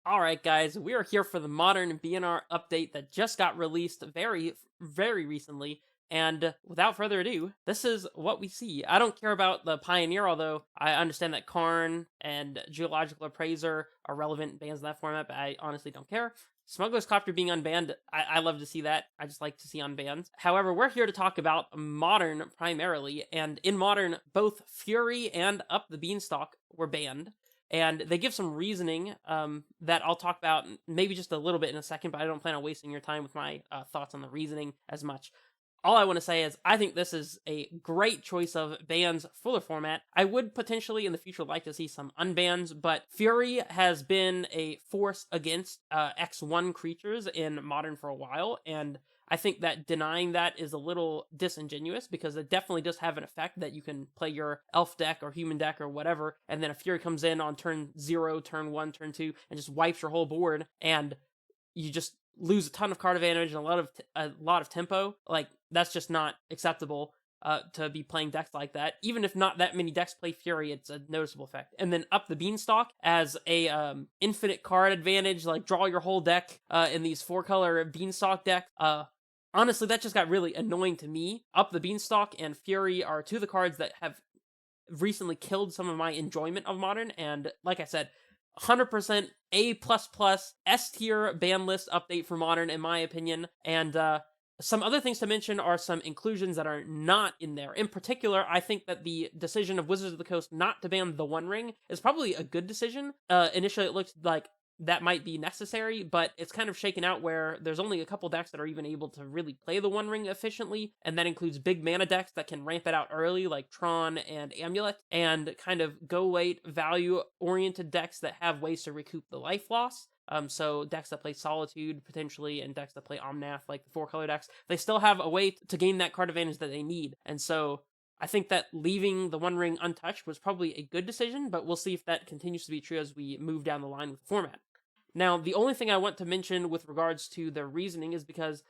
Alright guys, we are here for the modern BNR update that just got released very recently, and without further ado, this is what we see. I don't care about the Pioneer, although I understand that Karn and Geological Appraiser are relevant bans in that format, but I honestly don't care. Smuggler's Copter being unbanned, I love to see that. I just like to see unbans. However, we're here to talk about Modern primarily, and in Modern, both Fury and Up the Beanstalk were banned. And they give some reasoning that I'll talk about maybe just a little bit in a second, but I don't plan on wasting your time with my thoughts on the reasoning as much. All I want to say is I think this is a great choice of bans for the format. I would potentially in the future like to see some unbans, but Fury has been a force against X1 creatures in Modern for a while, and I think that denying that is a little disingenuous because it definitely does have an effect that you can play your elf deck or human deck or whatever, and then a Fury comes in on turn 0, turn 1, turn 2, and just wipes your whole board, and you just lose a ton of card advantage and a lot of tempo. Like, that's just not acceptable to be playing decks like that. Even if not that many decks play Fury, it's a noticeable effect. And then Up the Beanstalk as a infinite card advantage, like draw your whole deck in these 4-color Beanstalk decks. Honestly, that just got really annoying to me. Up the Beanstalk and Fury are two of the cards that have recently killed some of my enjoyment of Modern, and like I said, 100% A++ S tier ban list update for Modern in my opinion. And some other things to mention are some inclusions that are not in there. In particular, I think that the decision of Wizards of the Coast not to ban the One Ring is probably a good decision. Initially, it looked like that might be necessary, but it's kind of shaken out where there's only a couple decks that are even able to really play the One Ring efficiently, and that includes big mana decks that can ramp it out early, like Tron and Amulet, and kind of go late value-oriented decks that have ways to recoup the life loss. So decks that play Solitude, potentially, and decks that play Omnath, like the 4-color decks, they still have a way to gain that card advantage that they need, and so I think that leaving the One Ring untouched was probably a good decision, but we'll see if that continues to be true as we move down the line with the format. Now, the only thing I want to mention with regards to their reasoning is because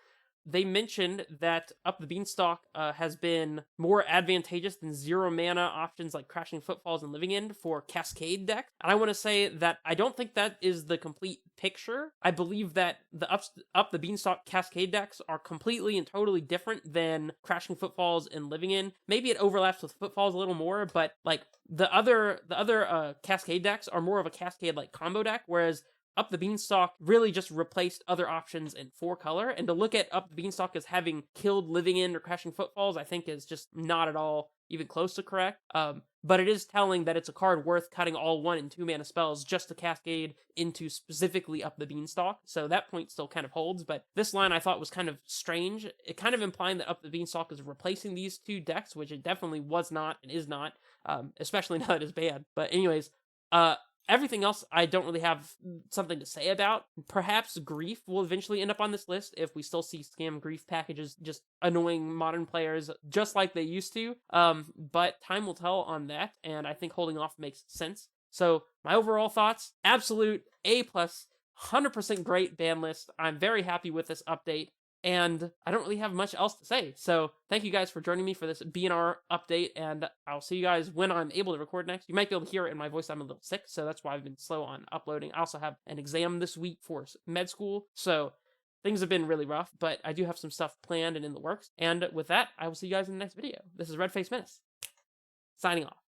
they mentioned that Up the Beanstalk has been more advantageous than 0-mana options like Crashing Footfalls and Living End for Cascade decks. And I want to say that I don't think that is the complete picture. I believe that the Up the Beanstalk Cascade decks are completely and totally different than Crashing Footfalls and Living End. Maybe it overlaps with Footfalls a little more, but like the other Cascade decks are more of a Cascade like combo deck, whereas Up the Beanstalk really just replaced other options in 4-color, and to look at Up the Beanstalk as having killed Living End or Crashing Footfalls, I think is just not at all even close to correct. But it is telling that it's a card worth cutting all 1 and 2-mana spells just to cascade into specifically Up the Beanstalk, so that point still kind of holds, but this line I thought was kind of strange. It kind of implying that Up the Beanstalk is replacing these two decks, which it definitely was not and is not, especially now that it's banned. But anyways, everything else, I don't really have something to say about. Perhaps Grief will eventually end up on this list if we still see scam Grief packages just annoying Modern players just like they used to. But time will tell on that, and I think holding off makes sense. So my overall thoughts, absolute A+, 100% great ban list. I'm very happy with this update, and I don't really have much else to say. So thank you guys for joining me for this BNR update, and I'll see you guys when I'm able to record next. You might be able to hear it in my voice. I'm a little sick, so that's why I've been slow on uploading. I also have an exam this week for med school, so things have been really rough, but I do have some stuff planned and in the works. And with that, I will see you guys in the next video. This is Red Face Menace, signing off.